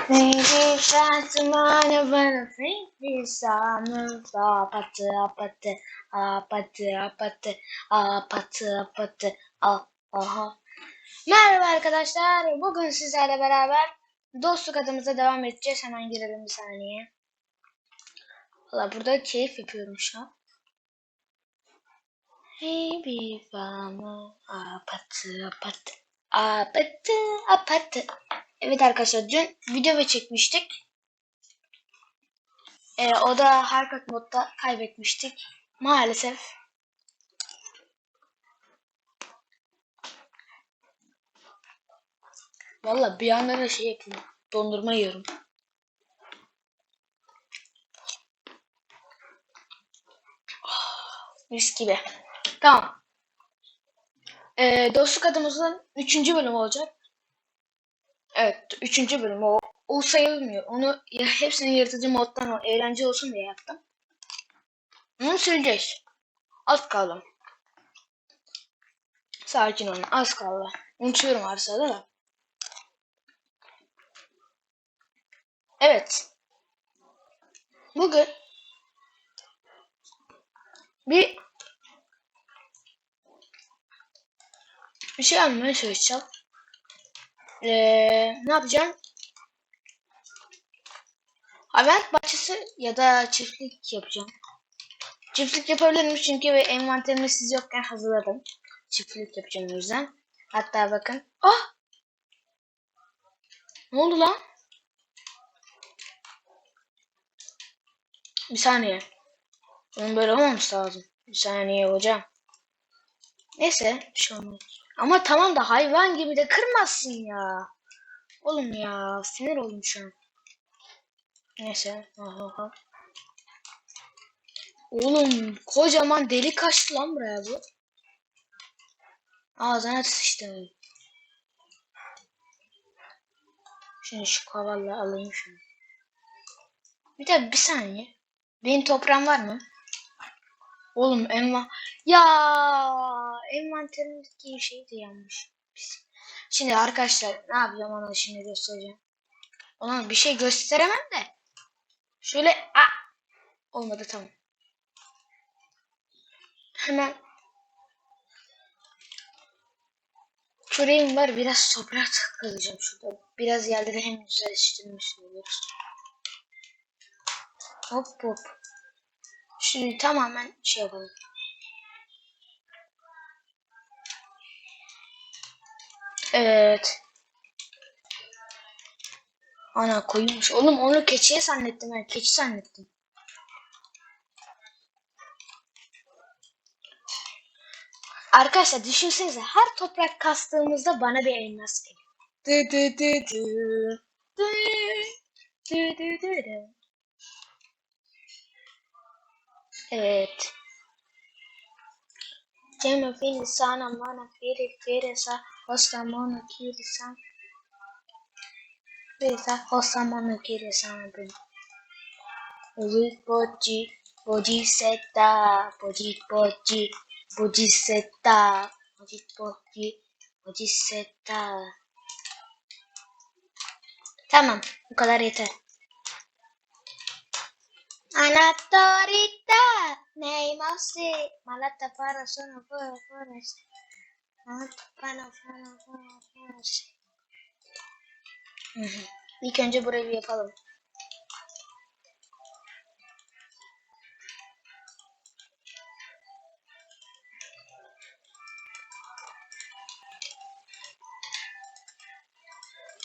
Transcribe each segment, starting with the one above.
Maybe şansıma ne bana bir sanır apatı apatı apatı apatı apatı apatı aha. Merhaba arkadaşlar. Bugün sizlerle beraber dostluk adımıza devam edeceğiz. Hemen girelim bir saniye. Valla burada keyif yapıyorum şu an. Maybe bana apatı apatı apatı apatı. Evet arkadaşlar, dün video çekmiştik. O da Harkat modda kaybetmiştik. Maalesef. Valla bir yandan da şey yapıyorum. Dondurma yiyorum. Mis gibi. Tamam. Dostluk adımızın 3. bölümü olacak. Evet, 3. bölüm o. O sayılmıyor. Onu hepsini yırtıcı moddan o eğlence olsun diye yaptım. Onu söyleyeceğiz. Az kaldı. Sakin olun. Az kaldı. Unutuyorum her sırada da. Evet. Bugün bir şey anlamaya çalışacağım. Ne yapacağım? Hayvanat bahçesi ya da çiftlik yapacağım. Çiftlik yapabilirim çünkü envanterimi siz yokken hazırladım. Çiftlik yapacağım o yüzden. Hatta bakın. Ah! Ne oldu lan? Bir saniye. Bunun böyle olmaması lazım. Bir saniye hocam. Neyse, bir şey olmaz. Ama tamam da hayvan gibi de kırmazsın ya. Oğlum ya, sinir oldum şu an. Neyse. Aha. Oğlum kocaman delik açtı lan buraya bu. Ağzına sıçtı. Şimdi şu kavalla alayım şunu. Bir saniye. Benim toprağım var mı? Oğlum ya envanterimdeki şey de yanmış. Şimdi arkadaşlar ne yapacağım, ona şimdi göstereceğim. Ona bir şey gösteremem de. Şöyle olmadı, tamam. Hemen küreğim var, biraz toprak kazacağım şurada. Biraz yerleri hem güzelleştirmiş oluyoruz. Hop hop. Şimdi tamamen şey yapalım. Evet. Ana koymuş. Oğlum onu keçiye zannettim ben. Keçi zannettim. Arkadaşlar düşünsenize, her toprak kastığımızda bana bir elmas geliyor. Dı dı dı dı. Dı dı dı dı dı. Evet. Cema fini sana mana firi sa hosta mana kiri san. Firi sa hosta mana kiri san. Poji poji seta poji seta poji seta. Tamam, bu kadar yeter. Anatorita nei mossi malata para sono forest. İlk önce burayı bir yapalım.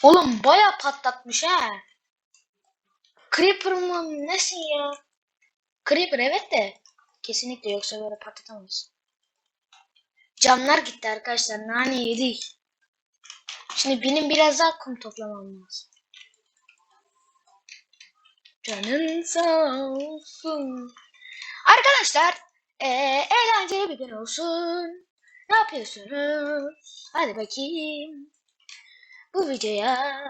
Oğlum baya patlatmış ha. Creeper mı nesin ya? Creeper evet de. Kesinlikle, yoksa böyle patlatamaz. Camlar gitti arkadaşlar. Nane yedik. Şimdi benim biraz daha kum toplamam lazım. Canın sağ olsun. Arkadaşlar eğlenceli bir gün olsun. Ne yapıyorsunuz? Hadi bakayım. Bu videoya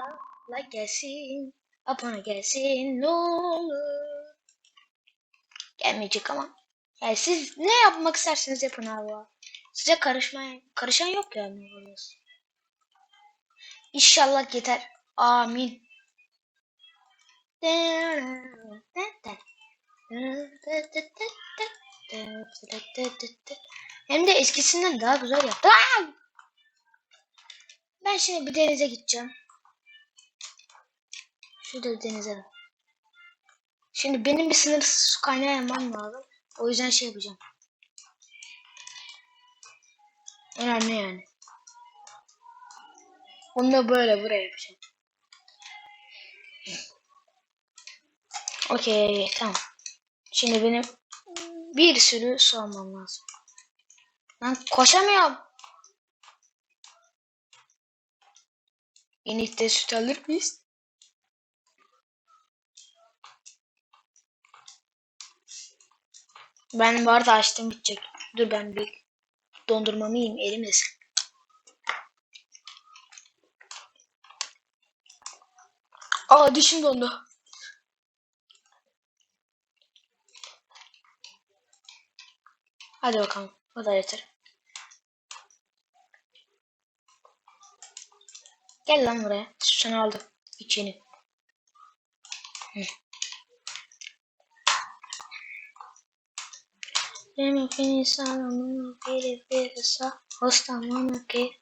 like gelsin. Abone gelsin. Ne olur. Gelmeyecek ama. Yani siz ne yapmak isterseniz yapın abi. Size karışan yok yani. İnşallah yeter. Amin. Hem de eskisinden daha güzel yaptı. Ben şimdi bir denize gideceğim. Şurada denize. Şimdi benim bir sınırsız su kaynağı yapmam lazım. O yüzden şey yapacağım. Önemli yani. Bunu da böyle buraya yapacağım. Okey, tamam. Şimdi benim bir sürü su almam lazım. Ben koşamıyorum. İnekte süt alır mıyız? Ben bu arada açtım bitecek. Dur ben bir dondurmamı yiyeyim erimesin. Aa dişim dondu. Hadi bakalım. O da yeter. Gel lan buraya. Sütünü aldım. İçini. Yemek insanın biri birisi hostamını ki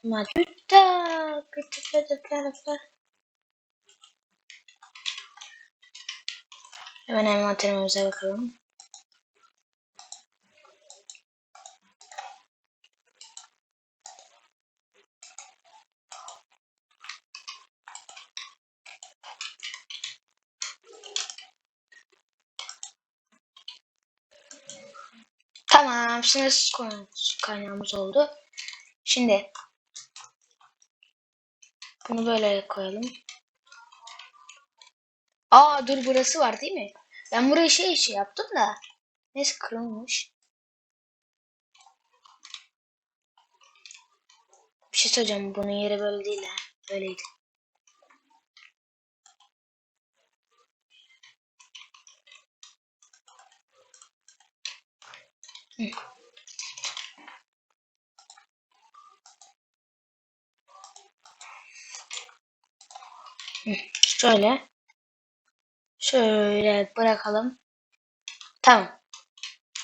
Madutta hemen envanterimize bakalım. Tamam, sınırsız kaynağımız oldu. Şimdi bunu böyle koyalım. Aa dur burası var değil mi? Ben burayı şey yaptım da. Neyse kırılmış. Bir şey söyleyeceğim. Bunun yeri böyle değil ha. Böyleydi. Hı. Hı. Şöyle. Şöyle bırakalım. Tamam.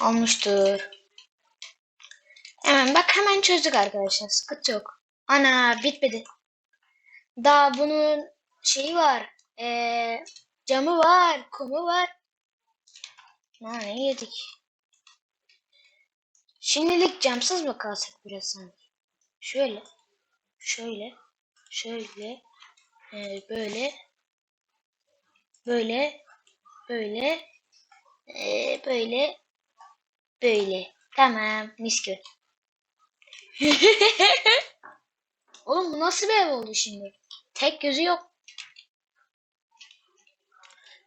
Olmuştur. Hemen bak hemen çözdük arkadaşlar. Sıkıntı yok. Ana bitmedi. Daha bunun şeyi var. Camı var. Kumu var. Ne yedik. Şimdilik camsız mı kalsak biraz sanki? Şöyle. Şöyle. Şöyle. Böyle. Böyle. Böyle. Böyle. Böyle. Tamam. Mis gibi. Oğlum bu nasıl bir ev oldu şimdi? Tek gözü yok.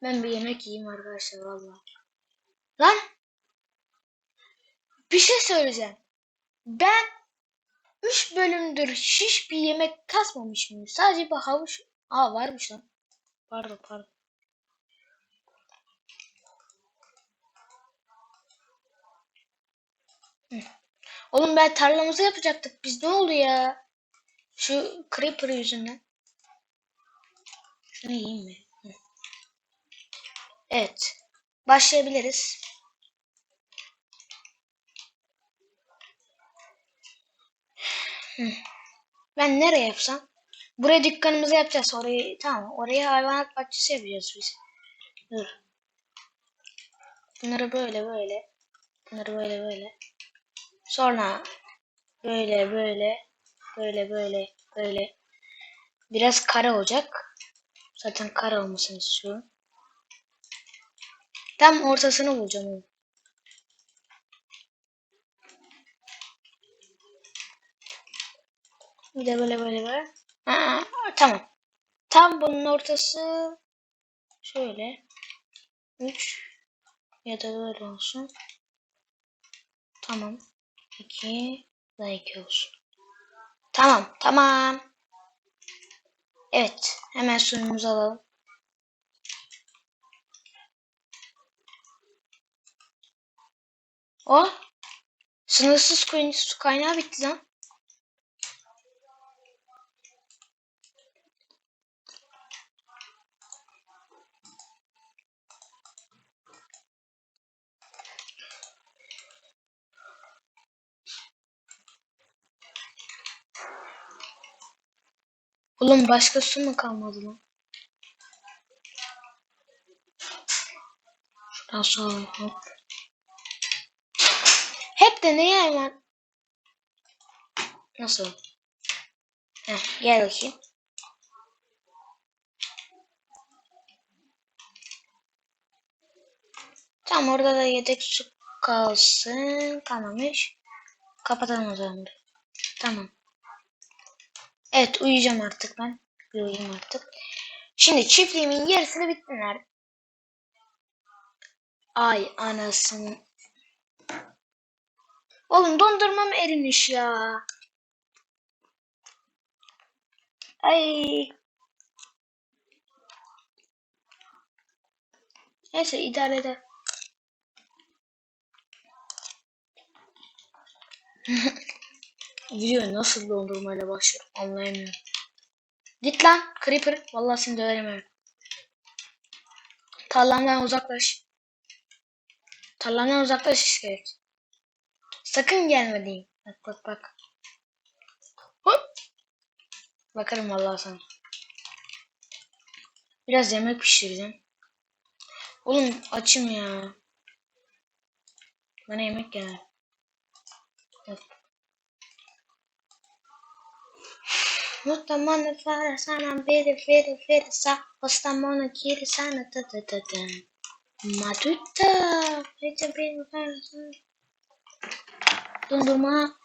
Ben bir yemek yiyeyim arkadaşlar vallahi. Lan bir şey söyleyeceğim. Ben 3 bölümdür hiç bir yemek kasmamış mıyım? Sadece bir havuç. Aa varmış lan. Pardon. Hı. Oğlum ben tarlamızı yapacaktık. Biz ne oldu ya? Şu creeper yüzünden. Şunu yiyeyim mi? Hı. Evet. Başlayabiliriz. Hı. Ben nereye yapsam? Buraya dükkanımızı yapacağız. Orayı tamam. Oraya hayvanat bahçesi yapacağız biz. Dur. Bunları böyle. Bunları böyle. Sonra böyle. Biraz kare olacak. Zaten kare olmasını istiyorum. Tam ortasını bulacağım. Bir de böyle. Aa, tamam. Tam bunun ortası şöyle. 3 ya da böyle olsun. Tamam. 2 da 2 olsun. Tamam. Evet. Hemen suyumuzu alalım. O sınırsız su kaynağı bitti lan. Oğlum başka su mu kalmadı lan? Şuradan su alalım. Hop. Hep de neye hemen? Nasıl? Heh, gel bakayım. Tamam orada da yedek su kalsın. Kalmamış. Kapatalım o zaman. Tamam. Evet uyuyacağım artık ben. Bir uyuyayım artık. Şimdi çiftliğimin yarısını bittiler. Ay anasını. Oğlum dondurmam erimiş ya. Ay. Neyse idare eder. Video nasıl dondurmayla başlıyor anlayamıyorum. Git lan Creeper. Vallahi seni döverim. Tarlamdan uzaklaş. Tarlamdan uzaklaş iskelet. Sakın gelme diyeyim. Bak bak bak. Hop. Bakarım vallahi sana. Biraz yemek pişireceğim. Oğlum açım ya. Bana yemek gel. Mutamana fara sana beri sa. Ostamona kiri sana ta ta ta ta. Matuta. Hiç beni fara sana. Dondurma.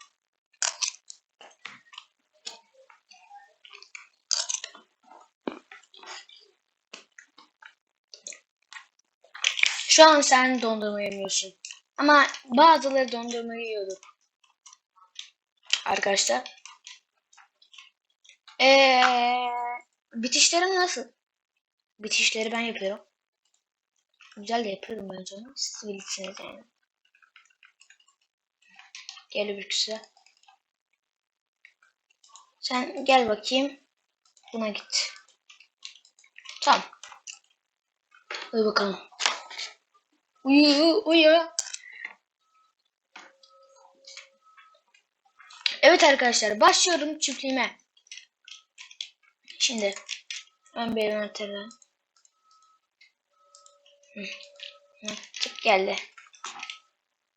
Şu an sen dondurma yemiyorsun. Ama bazıları dondurma yiyordu. Arkadaşlar. Bitişlerim nasıl? Bitişleri ben yapıyorum. Güzel de yapıyorum bence onu. Siz bilirsiniz yani. Gel öbürküsü. Sen gel bakayım. Buna git. Tamam. Uyu bakalım. Uyu uyu. Evet arkadaşlar başlıyorum çiftliğime. Şimdi ben bir envanterden. Tık geldi.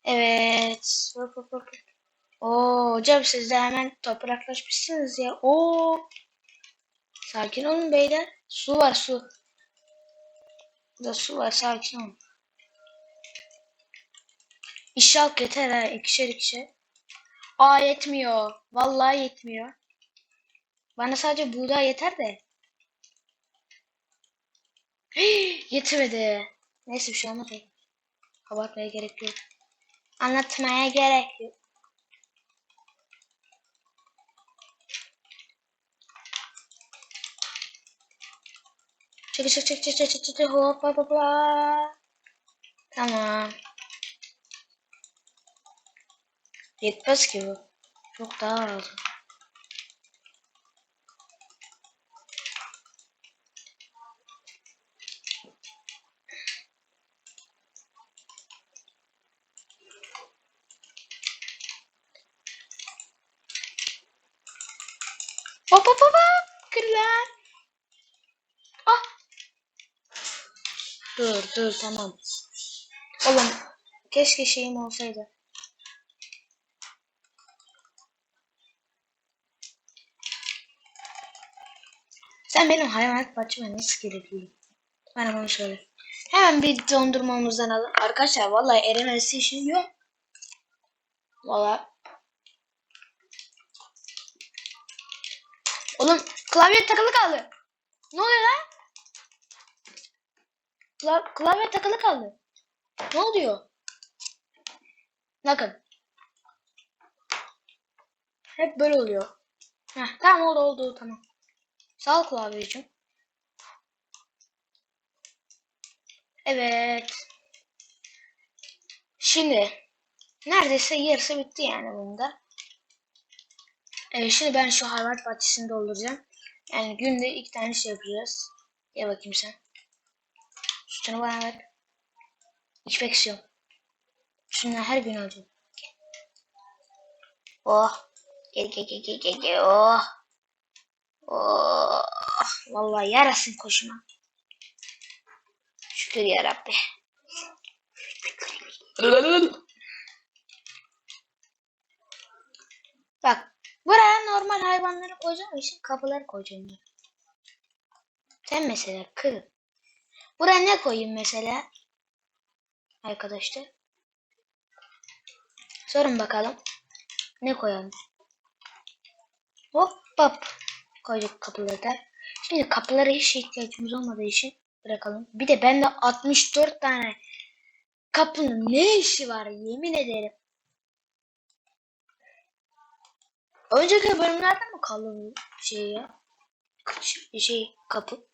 Evet. Hop, hop, hop. Oo hocam siz de hemen topraklaşmışsınız ya. Oo. Sakin olun beyler. Su var su. Burada su var sakin olun. İnşallah yeter ha ikişer ikişer. Aa yetmiyor. Vallahi yetmiyor. Bana sadece buğday yeter de. Yetmedi. Neyse bir şey olmaz. Abartmaya gerek yok. Anlatmaya gerek yok. Çek çek çek çek çek çek çek hop hop hop. Tamam. Yetmez ki bu. Çok daha lazım. Hop hop hop hop. Kır lan. Ah. Dur tamam. Oğlum keşke şeyim olsaydı. Sen benim hayvanat bahçeme nasıl gelebiliyorsun? Bana bunu söyle. Hemen bir dondurmamızdan alın. Arkadaşlar vallahi erimesi işi yok. Vallahi. Oğlum klavye takılı kaldı. Ne oluyor lan? Klavye takılı kaldı. Ne oluyor? Bakın. Hep böyle oluyor. Heh, tamam oldu tamam. Sağ ol klavyeciğim. Evet. Şimdi neredeyse yarısı bitti yani bunda. Şimdi ben şu hayvanat bahçesini dolduracağım. Yani günde 2 tane şey yapacağız. Gel bakayım sen. Sütünü bana ver. İçmek istiyorum. Şunları her gün alacağım. Oh. Gel. Oh. Oh, vallahi yarasın koşuma. Şükür yarabbi. Bak. Buraya normal hayvanları koyacağım için kapıları koyacağım. Sen mesela kır. Buraya ne koyayım mesela? Arkadaşlar. Sorun bakalım. Ne koyalım? Hop hop. Koyduk kapıları da. Şimdi kapılara hiç ihtiyacımız olmadığı için bırakalım. Bir de bende 64 tane kapının ne işi var yemin ederim. Önceki bölümlerde mi kaldı bu şey ya? Kapı.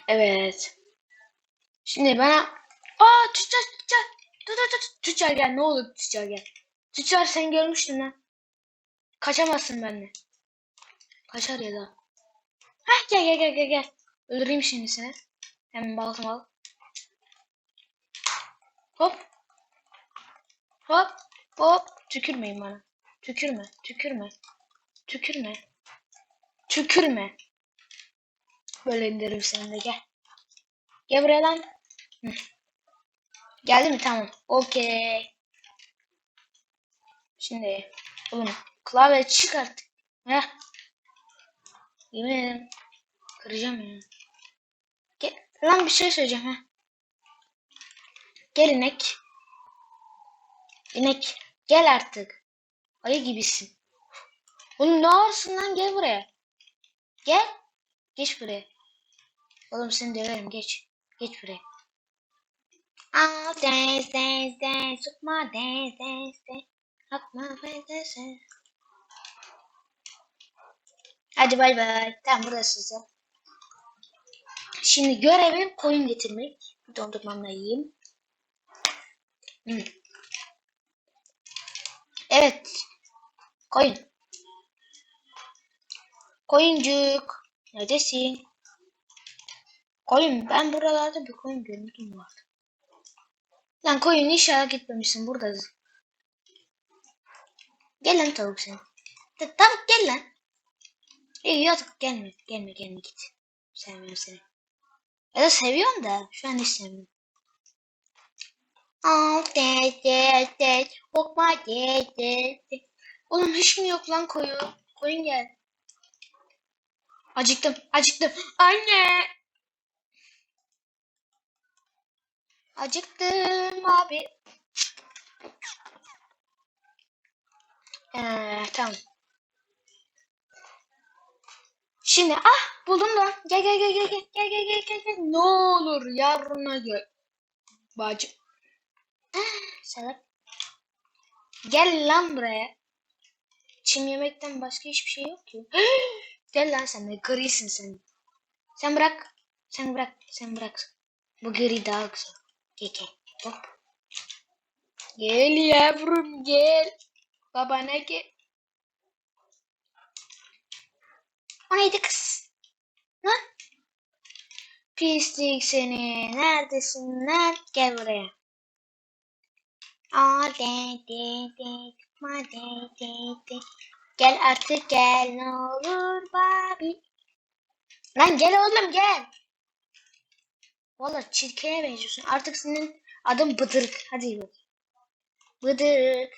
Evet. Şimdi bana tüccar. Dur. Tüccar gel ne olur tüccar gel. Tüccar sen görmüştün lan. Kaçamazsın benden. Kaçar ya da. Heh gel. Öldüreyim şimdi seni. Hemen baltımı al. Hop. Hop. Hop. Tükürmeyin bana. Tükürme. Böyle indiririm seni de gel. Gel buraya lan. Hı. Geldi mi? Tamam. Okey. Şimdi oğlum klavye çık artık. Heh. Yemin ederim. Kıracağım ya. Gel. Lan bir şey söyleyeceğim. Heh. Gel inek. İnek. Gel artık. Ayı gibisin. Oğlum ne ağırsın lan gel buraya. Gel. Geç buraya. Oğlum seni döverim geç. Geç buraya. I'll dance. Took my dance. Rock my face. Hadi bay bay. Tamam burası size. Şimdi görevim koyun getirmek. Dondurmamla yiyeyim. Evet. Koyun. Koyuncuk. Neredesin? Koyun. Ben buralarda bir koyun görüntüm var. Lan koyun inşallah gitmemişsin. Buradayız. Gel lan tavuk sen. Tavuk gel lan. İyi yok gelme git. Sevmiyorum seni. Ya da seviyorum da şu an hiç sevmiyorum. Korkma Oğlum hiç mi yok lan koyun? Koyun gel. Acıktım. Anne. Acıktım abi. Tamam. Şimdi buldum lan. Gel. Ne olur yavruna gel. Bacı. Salak. Gel lan buraya. Çim yemekten başka hiçbir şey yok ki. Gel lan sen de grisin sen. Sen bırak. Bu gri daha güzel. Gel. Hop. Gel yavrum gel. Babana gel. O neydi kız? Lan? Pislik seni. Neredesin lan? Gel buraya. De. Gel artık gel ne olur Barbie. Lan gel oğlum gel. Valla çirkeye benziyorsun. Artık senin adın Bıdırık. Hadi bak. Bıdırık.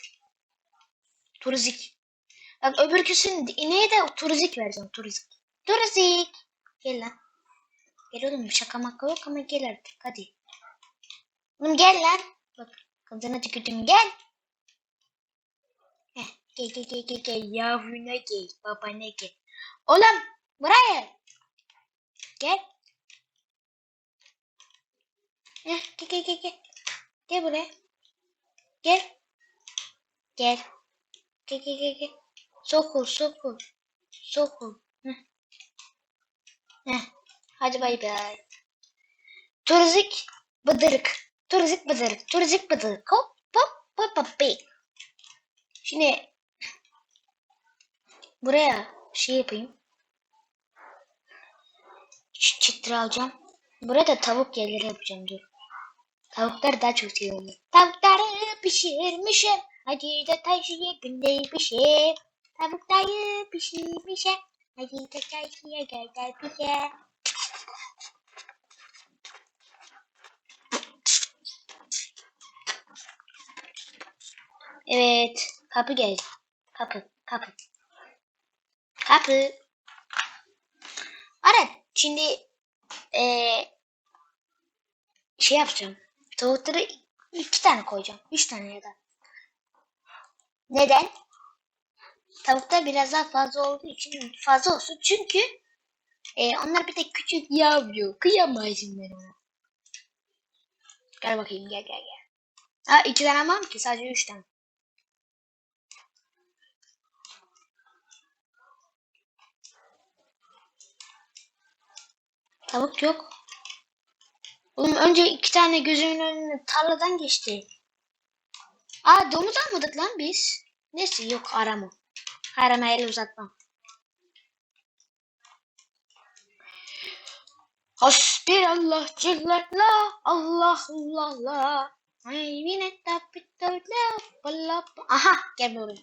Turuzik. Bak öbürküsün ineğe de turuzik vereceğim. Turuzik. Gel lan. Gel oğlum şaka maka yok ama gel artık hadi. Oğlum gel lan. Bak kızına tükürdüm gel. Heh, gel. Yavruna gel. Babana gel. Oğlum buraya. Gel. Heh, gel. Gel buraya. Gel. Gel. Gel. Sokul. Heh. Hadi bay bay. Turuzik bıdırık. Turuzik bıdırık. Hop. Şimdi buraya şey yapayım. Çıtır alacağım. Buraya da tavuk yerleri yapacağım dur. Tavukları daha çok seviyorum. Tavukları pişirmişim. Hacı da taşıya günde pişir. Tavukları pişirmişim. Hacı da taşıya günde pişir. Evet. Kapı geldi. Kapı. Kapı. Kapı. Evet. Şimdi şey yapacağım. Tavukları 2 tane koyacağım. 3 tane ya da. Neden? Tavuklar biraz daha fazla olduğu için fazla olsun. Çünkü onlar bir de küçük yavru. Kıyamazsın ben ona. Gel bakayım gel gel gel. Ha 2 tane var mı ki? Sadece 3 tane. Tavuk yok. Oğlum önce 2 tane gözümün önüne tarladan geçti. Aa domuz almadık lan biz. Neyse yok arama. Arama el uzatmam. Hasbiyallah cillallah Allah Allah Allah. Ay yine tapitola balap. Aha gel buraya.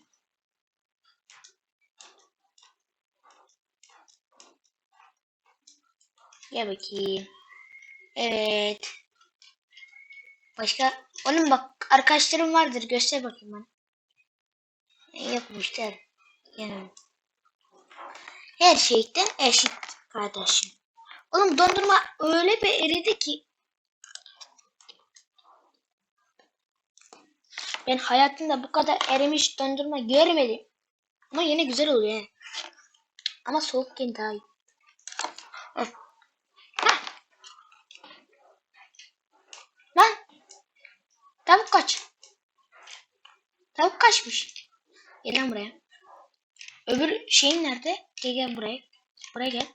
Gel bakayım. Evet. Başka? Oğlum bak arkadaşlarım vardır. Göster bakayım bana. Yokmuş der. Yani her şeyden eşit kardeşim. Oğlum dondurma öyle bir eridi ki ben hayatımda bu kadar erimiş dondurma görmedim. Ama yine güzel oluyor. He. Ama soğukken daha iyi. Heh. Heh. Lan tavuk kaç. Tavuk kaçmış. Gel lan buraya. Öbür şeyin nerede? Gel gel buraya. Buraya gel.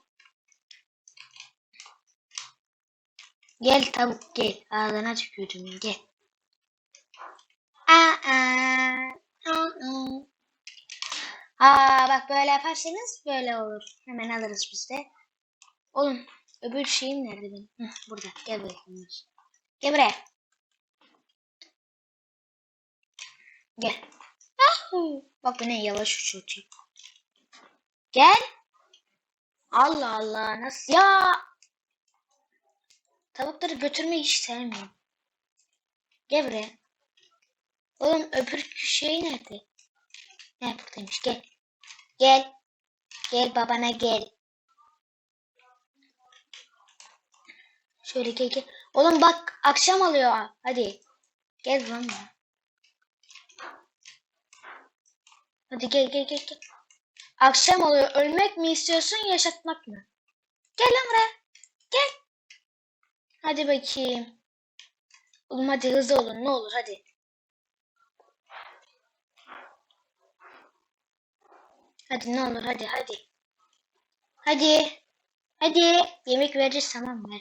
Gel tavuk gel. Ağzına tükürdüm gel. Aa, aa, aa. Aa bak böyle yaparsanız böyle olur. Hemen alırız biz de. Oğlum öbür şeyim nerede benim? Hı, burada. Gel buraya. Gel buraya. Gel. Ahu. Bak bu ne yavaş uçuyor. Gel. Allah Allah nasıl ya? Tavukları götürmeyi hiç sevmiyorum. Gel buraya. Oğlum öbür şey nerede? Ne buradaymış gel. Gel. Gel babana gel. Şöyle gel gel. Oğlum bak akşam oluyor. Hadi. Gel lan. Hadi gel gel gel gel. Akşam oluyor. Ölmek mi istiyorsun yaşatmak mı? Gel lan buraya. Gel. Hadi bakayım. Oğlum hadi hızlı olun ne olur hadi. Hadi ne olur hadi hadi. Hadi. Hadi. Yemek vereceğiz tamam mı?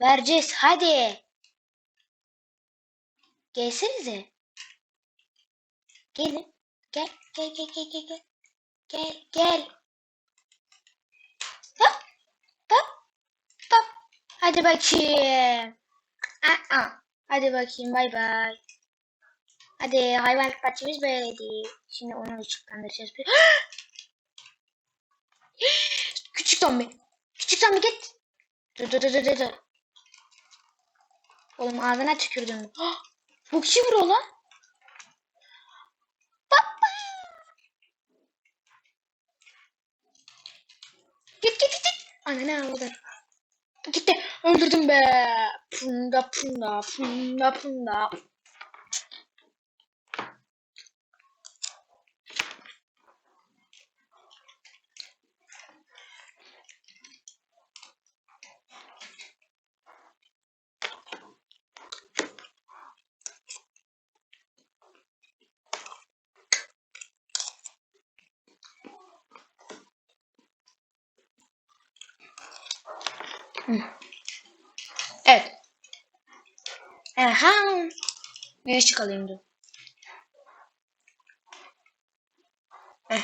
Vereceğiz hadi. Gelsenize. Gelin. Gel. Gel gel gel gel gel. Gel gel. Hop hop hop. Hadi bakayım. Aa. Hadi bakayım bay bay. Hadi hayvanlık bahçemiz böyleydi. Şimdi onu ışıklandıracağız. Küçük zombi. Küçük zombi git. Dur dur dur dur dur. Oğlum ağzına tükürdüm. Bu kişi vuruyor lan. Baba. Git git git. Ana ne avladı. Gitti. Öldürdüm be. Punda punda punda punda. Evet. Aha. Bir ışık alayım dur. Heh.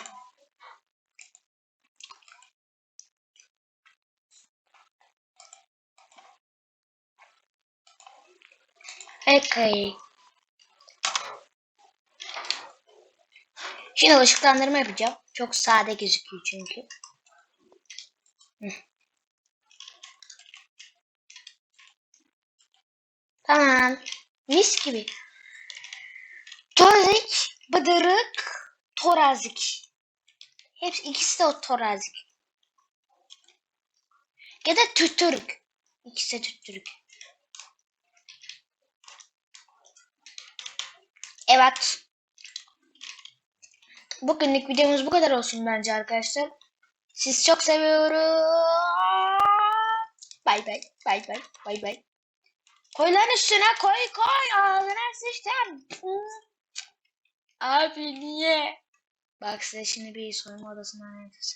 Okay. Şimdi ışıklandırma yapacağım. Çok sade gözüküyor çünkü. Tamam. Mis gibi. Torazik, bıdırık, torazik. Hepsi ikisi de o torazik. Ya da tütürük. İkisi de tütürük. Evet. Bugünlük videomuz bu kadar olsun bence arkadaşlar. Sizi çok seviyorum. Bay bay. Bay bay. Bay bay. Koy lan üstüne koy koy. Ağzına sıçtım. Abi niye? Bak size şimdi bir soyunma odasından nefes.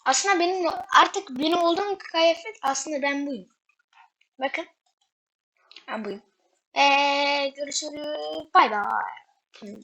Aslında benim olduğum kıyafet aslında ben buyum. Bakın ben buyum. Görüşürüz. Bay bay.